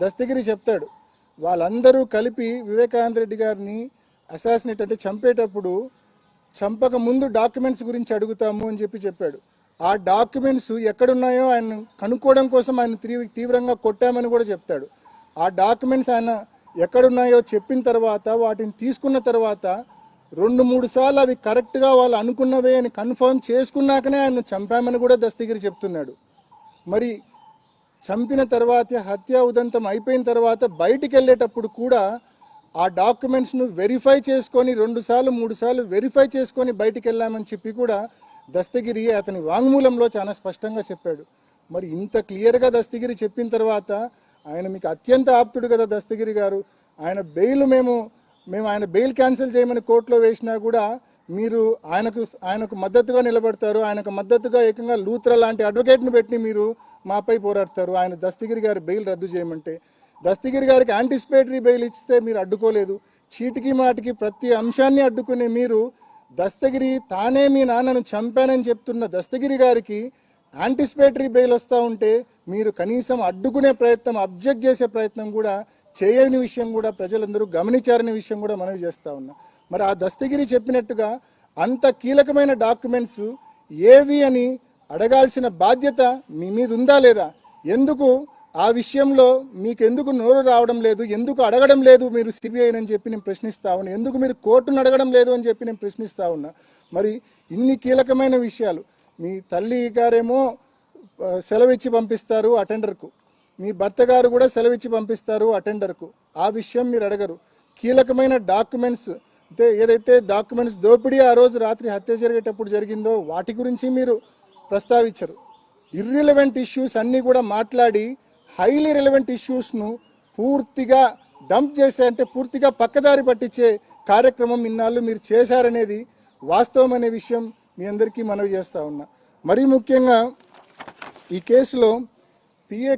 దస్తగిరి చెప్తాడు, వాళ్ళందరూ కలిపి వివేకానంద రెడ్డి గారిని అసాసినేట్ అంటే చంపేటప్పుడు చంపక ముందు డాక్యుమెంట్స్ గురించి అడుగుతాము అని చెప్పాడు. ఆ డాక్యుమెంట్స్ ఎక్కడున్నాయో ఆయన కనుక్కోవడం కోసం ఆయన తీవ్రంగా కొట్టామని కూడా చెప్తాడు. ఆ డాక్యుమెంట్స్ ఆయన ఎక్కడున్నాయో చెప్పిన తర్వాత వాటిని తీసుకున్న తర్వాత 2-3 సార్లు అవి కరెక్ట్గా వాళ్ళు అనుకున్నవే అని కన్ఫర్మ్ చేసుకున్నాకనే ఆయన చంపామని కూడా దస్తగిరి చెప్తున్నాడు. మరి చంపిన తర్వాత హత్య ఉదంతం అయిపోయిన తర్వాత బయటికి వెళ్ళేటప్పుడు కూడా ఆ డాక్యుమెంట్స్ను వెరిఫై చేసుకొని 2 సార్లు 3 సార్లు వెరిఫై చేసుకొని బయటికి వెళ్ళామని చెప్పి కూడా దస్తగిరి అతని వాంగ్మూలంలో చాలా స్పష్టంగా చెప్పాడు. మరి ఇంత క్లియర్గా దస్తగిరి చెప్పిన తర్వాత ఆయన మీకు అత్యంత ఆప్తుడు కదా దస్తగిరి గారు, ఆయన బెయిల్ మేము ఆయన బెయిల్ క్యాన్సిల్ చేయమని కోర్టులో వేసినా కూడా మీరు ఆయనకు మద్దతుగా నిలబడతారు, ఆయనకు మద్దతుగా ఏకంగా లూత్రా లాంటి అడ్వకేట్ను పెట్టి మీరు మాపై పోరాడతారు. ఆయన దస్తగిరి గారి బెయిల్ రద్దు చేయమంటే దస్తగిరి గారికి యాంటిసిపేటరీ బెయిల్ ఇస్తే మీరు అడ్డుకోలేదు. చీటికి మాటికి ప్రతి అంశాన్ని అడ్డుకునే మీరు దస్తగిరి తానే మీ నాన్నను చంపానని చెప్తున్న దస్తగిరి గారికి యాంటిసిపేటరీ బెయిల్ వస్తూ ఉంటే మీరు కనీసం అడ్డుకునే ప్రయత్నం, అబ్జెక్ట్ చేసే ప్రయత్నం కూడా చేయని విషయం కూడా ప్రజలందరూ గమనించారనే విషయం కూడా మనవి చేస్తూ ఉన్నా. మరి ఆ దస్తగిరి చెప్పినట్టుగా అంత కీలకమైన డాక్యుమెంట్స్ ఏవి అని అడగాల్సిన బాధ్యత మీ మీద ఉందా లేదా? ఎందుకు ఆ విషయంలో మీకు ఎందుకు నోరు రావడం లేదు, ఎందుకు అడగడం లేదు మీరు సిబిఐని చెప్పి నేను ప్రశ్నిస్తా ఉన్నా, ఎందుకు మీరు కోర్టును అడగడం లేదు అని చెప్పి నేను ప్రశ్నిస్తా ఉన్నా. మరి ఇన్ని కీలకమైన విషయాలు మీ తల్లి గారేమో సెలవిచ్చి పంపిస్తారు అటెండర్కు, మీ భర్త గారు కూడా సెలవిచ్చి పంపిస్తారు అటెండర్కు, ఆ విషయం మీరు అడగరు. కీలకమైన డాక్యుమెంట్స్ అంటే ఏదైతే డాక్యుమెంట్స్ దోపిడీ ఆ రోజు రాత్రి హత్య జరిగేటప్పుడు జరిగిందో వాటి గురించి మీరు ప్రస్తావించరు. ఇర్రిలవెంట్ ఇష్యూస్ అన్నీ కూడా మాట్లాడి హైలీ రిలవెంట్ ఇష్యూస్ను పూర్తిగా డంప్ చేసే అంటే పూర్తిగా పక్కదారి పట్టించే కార్యక్రమం ఇన్నాళ్ళు మీరు చేశారనేది వాస్తవం అనే విషయం మీ అందరికీ మనవి చేస్తూ ఉన్నా. మరీ ముఖ్యంగా ఈ కేసులో పిఏ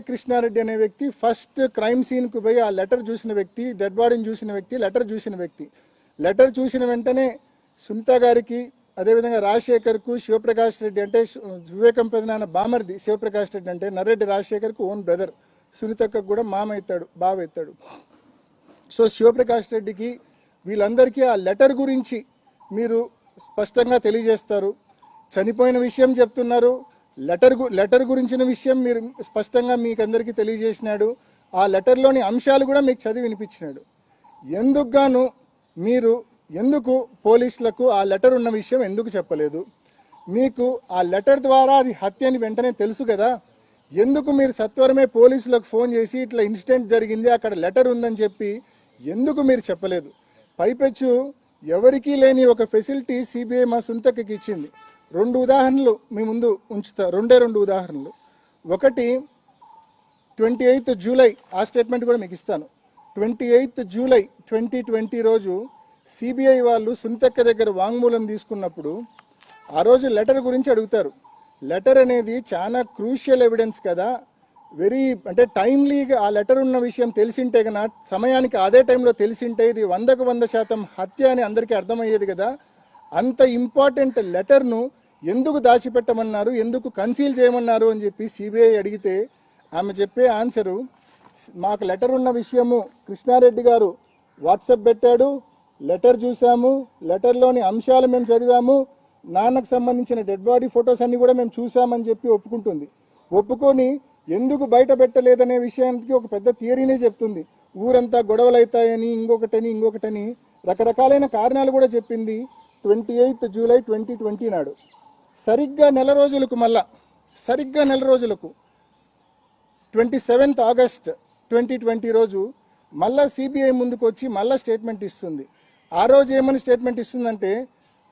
కృష్ణారెడ్డి అనే వ్యక్తి ఫస్ట్ క్రైమ్ సీన్కు పోయి ఆ లెటర్ చూసిన వ్యక్తి, డెడ్ బాడీని చూసిన వ్యక్తి, లెటర్ చూసిన వ్యక్తి. లెటర్ చూసిన వెంటనే సునీత గారికి, అదేవిధంగా రాజశేఖర్కు, శివప్రకాష్ రెడ్డి అంటే వివేకం పెదనాన్న బామర్ది శివప్రకాష్ రెడ్డి అంటే నర్రెడ్డి రాజశేఖర్కు ఓన్ బ్రదర్, సునీతకు కూడా మామ అవుతాడు, బావ అవుతాడు. సో శివప్రకాష్ రెడ్డికి వీళ్ళందరికీ ఆ లెటర్ గురించి మీరు స్పష్టంగా తెలియజేస్తారు. చనిపోయిన విషయం చెప్తున్నారు, లెటర్ గురించిన విషయం మీరు స్పష్టంగా మీకు అందరికీ తెలియజేసినాడు. ఆ లెటర్లోని అంశాలు కూడా మీకు చదివి వినిపించినాడు. ఎందుకు పోలీసులకు ఆ లెటర్ ఉన్న విషయం ఎందుకు చెప్పలేదు? మీకు ఆ లెటర్ ద్వారా అది హత్య అని వెంటనే తెలుసు కదా, ఎందుకు మీరు సత్వరమే పోలీసులకు ఫోన్ చేసి ఇట్లా ఇన్సిడెంట్ జరిగింది, అక్కడ లెటర్ ఉందని చెప్పి ఎందుకు మీరు చెప్పలేదు? పైపెచ్చు ఎవరికీ లేని ఒక ఫెసిలిటీ సిబిఐ మా సునీతకి ఇచ్చింది. 2 ఉదాహరణలు మీ ముందు ఉంచుతా, 2 ఉదాహరణలు. ఒకటి 28 జూలై, ఆ స్టేట్మెంట్ కూడా మీకు ఇస్తాను. 28 జూలై 2020 రోజు సిబిఐ వాళ్ళు సునీతక్క దగ్గర వాంగ్మూలం తీసుకున్నప్పుడు ఆ రోజు లెటర్ గురించి అడుగుతారు. లెటర్ అనేది చాలా క్రూషియల్ ఎవిడెన్స్ కదా, అంటే టైమ్లీగా ఆ లెటర్ ఉన్న విషయం తెలిసింటే కన్నా సమయానికి అదే టైంలో తెలిసింటే ఇది 100% హత్య అని అందరికీ అర్థమయ్యేది కదా. అంత ఇంపార్టెంట్ లెటర్ను ఎందుకు దాచిపెట్టమన్నారు, ఎందుకు కన్సీల్ చేయమన్నారు అని చెప్పి సిబిఐ అడిగితే ఆమె చెప్పే ఆన్సరు, మాకు లెటర్ ఉన్న విషయము కృష్ణారెడ్డి గారు వాట్సాప్ పెట్టాడు, లెటర్ చూసాము, లెటర్లోని అంశాలు మేము చదివాము, నాన్నకు సంబంధించిన డెడ్ బాడీ ఫొటోస్ అన్ని కూడా మేము చూసామని చెప్పి ఒప్పుకుంటుంది. ఒప్పుకొని ఎందుకు బయట పెట్టలేదనే విషయానికి ఒక పెద్ద థియరీనే చెప్తుంది. ఊరంతా గొడవలు అవుతాయని, ఇంకొకటని రకరకాలైన కారణాలు కూడా చెప్పింది. 28 జూలై 2020 నాడు సరిగ్గా నెల రోజులకు 27 ఆగస్ట్ 2020 రోజు మళ్ళా సిబిఐ ముందుకు వచ్చి మళ్ళా స్టేట్మెంట్ ఇస్తుంది. ఆ రోజు ఏమని స్టేట్మెంట్ ఇస్తుందంటే,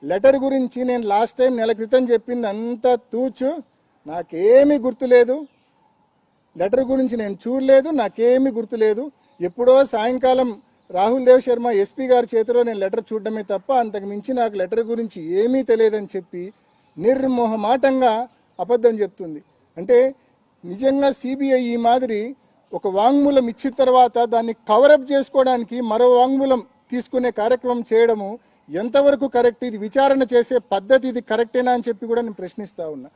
లెటర్ గురించి నేను లాస్ట్ టైం నెల క్రితం చెప్పింది అంతా తూచు, నాకేమీ గుర్తులేదు, లెటర్ గురించి నేను చూడలేదు, నాకేమీ గుర్తులేదు, ఎప్పుడో సాయంకాలం రాహుల్ దేవ్ శర్మ ఎస్పీ గారి చేతిలో నేను లెటర్ చూడడమే తప్ప అంతకు మించి నాకు లెటర్ గురించి ఏమీ తెలియదని చెప్పి నిర్మోహమాటంగా అబద్ధం చెప్తుంది. అంటే నిజంగా సిబిఐ ఈ మాదిరి ఒక వాంగ్మూలం ఇచ్చిన తర్వాత దాన్ని కవరప్ చేసుకోవడానికి మరో వాంగ్మూలం తీసుకునే కార్యక్రమం చేయడము ఎంతవరకు కరెక్ట్? ఇది విచారణ చేసే పద్ధతి ఇది కరెక్టేనా అని చెప్పి కూడా నేను ప్రశ్నిస్తూ ఉన్నా.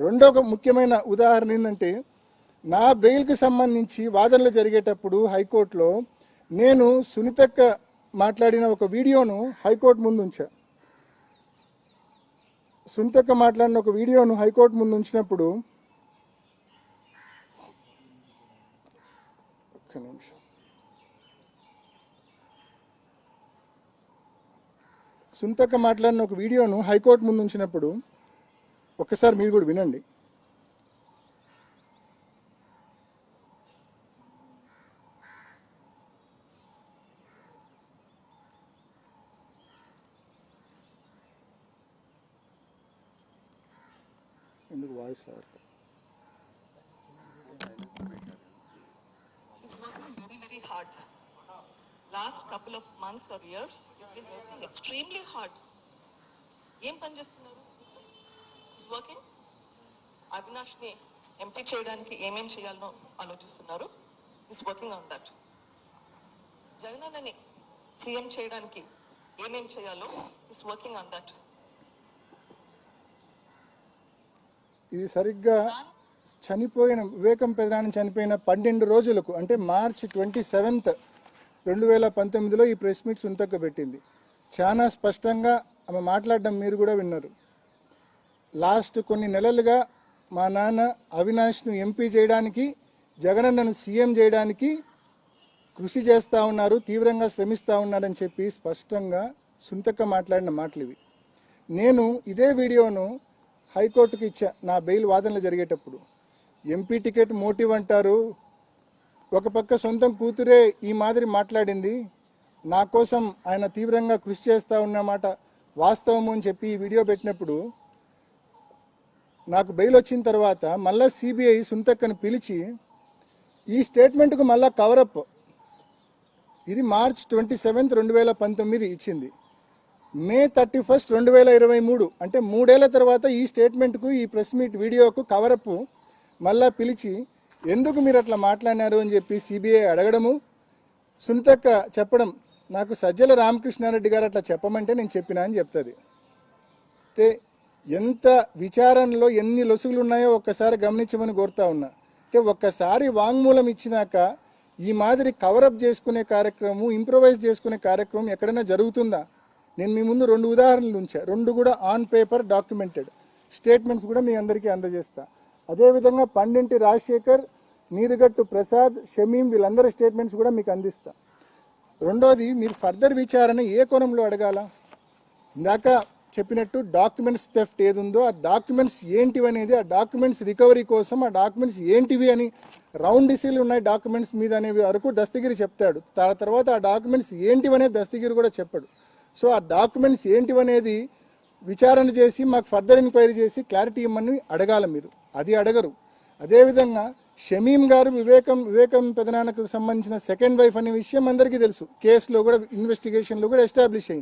రెండో ముఖ్యమైన ఉదాహరణ ఏంటంటే, నా బెయిల్కి సంబంధించి వాదనలు జరిగేటప్పుడు హైకోర్టులో నేను సునీతక్క మాట్లాడిన ఒక వీడియోను హైకోర్టు ముందు ఉంచా. సునీతక్క మాట్లాడిన ఒక వీడియోను హైకోర్టు ముందు ఉంచినప్పుడు ఒక్క నిమిషం, సునీతక్క మాట్లాడిన ఒక వీడియోను హైకోర్టు ముందు ఉంచినప్పుడు ఒక్కసారి మీరు కూడా వినండి. ఎందుకు వాయిస్ రావట్లేదు? He's working very, very hard. Last couple of months or years, he's been working extremely hard. ఏం పని చేస్తున్నారు? He's working. అవినాష్ ని ఎంపీ చేయడానికి ఏమేం చేయాలనో ఆలోచిస్తున్నారు. He's working on that. జగనన్నని సీఎం చేయడానికి ఏమేం చేయాలో he's working on that. ఇది సరిగ్గా చనిపోయిన వివేకం పెదనాన్న చనిపోయిన 12 రోజులకు అంటే మార్చి 27, 2019లో ఈ ప్రెస్ మీట్ సునీతక్క పెట్టింది. చాలా స్పష్టంగా ఆమె మాట్లాడడం మీరు కూడా విన్నారు. లాస్ట్ కొన్ని నెలలుగా మా నాన్న అవినాష్ను ఎంపీ చేయడానికి, జగనన్నను సీఎం చేయడానికి కృషి చేస్తూ ఉన్నారు, తీవ్రంగా శ్రమిస్తూ ఉన్నారని చెప్పి స్పష్టంగా సునీతక్క మాట్లాడిన మాటలు ఇవి. నేను ఇదే వీడియోను హైకోర్టుకి ఇచ్చా నా బెయిల్ వాదనలు జరిగేటప్పుడు. ఎంపీ టికెట్ మోటివ్ అంటారు, ఒక పక్క సొంతం కూతురే ఈ మాదిరి మాట్లాడింది, నా కోసం ఆయన తీవ్రంగా కృషి చేస్తూ ఉన్నమాట వాస్తవము అని చెప్పి ఈ వీడియో పెట్టినప్పుడు నాకు బెయిల్ వచ్చిన తర్వాత మళ్ళా సిబిఐ సునీతక్కను పిలిచి ఈ స్టేట్మెంట్కు మళ్ళా కవరప్, ఇది మార్చ్ 27, 2019 ఇచ్చింది. మే 31, 2023 అంటే 3 ఏళ్ల తర్వాత ఈ స్టేట్మెంట్కు, ఈ ప్రెస్ మీట్ వీడియోకు కవరప్ మళ్ళా పిలిచి ఎందుకు మీరు అట్లా మాట్లాడినారు అని చెప్పి సిబిఐ అడగడము, సునీతక్క చెప్పడం, నాకు సజ్జల రామకృష్ణారెడ్డి గారు అట్లా చెప్పమంటే నేను చెప్పినా అని చెప్తుంది. అయితే ఎంత విచారణలో ఎన్ని లొసుగులు ఉన్నాయో ఒక్కసారి గమనించమని కోరుతా ఉన్నా. అంటే ఒక్కసారి వాంగ్మూలం ఇచ్చినాక ఈ మాదిరి కవరప్ చేసుకునే కార్యక్రమం, ఇంప్రొవైజ్ చేసుకునే కార్యక్రమం ఎక్కడైనా జరుగుతుందా? నేను మీ ముందు 2 ఉదాహరణలు ఉంచా, 2 కూడా ఆన్ పేపర్ డాక్యుమెంటెడ్ స్టేట్మెంట్స్ కూడా మీ అందరికీ అందజేస్తా. అదేవిధంగా పండింటి రాజశేఖర్, నీరుగట్టు ప్రసాద్, షమీం వీళ్ళందరి స్టేట్మెంట్స్ కూడా మీకు అందిస్తా. రెండోది, మీరు ఫర్దర్ విచారణ ఏ కోణంలో అడగాల? ఇందాక చెప్పినట్టు డాక్యుమెంట్స్ థెఫ్ట్ ఏది ఉందో ఆ డాక్యుమెంట్స్ ఏంటివి అనేది, ఆ డాక్యుమెంట్స్ రికవరీ కోసం ఆ డాక్యుమెంట్స్ ఏంటివి అని రౌండ్ డిసీలు ఉన్నాయి డాక్యుమెంట్స్ మీద అనేవి వరకు దస్తగిరి చెప్తాడు. తర్వాత ఆ డాక్యుమెంట్స్ ఏంటివనేది దస్తగిరి కూడా చెప్పాడు. సో ఆ డాక్యుమెంట్స్ ఏంటివనేది విచారణ చేసి మాకు ఫర్దర్ ఎంక్వైరీ చేసి క్లారిటీ ఇవ్వమని అడగాల మీరు, అది అడగరు. అదేవిధంగా షమీం గారు వివేకం పెదనాన్నకు సంబంధించిన సెకండ్ వైఫ్ అనే విషయం అందరికీ తెలుసు, కేసులో కూడా ఇన్వెస్టిగేషన్లో కూడా ఎస్టాబ్లిష్ అయింది.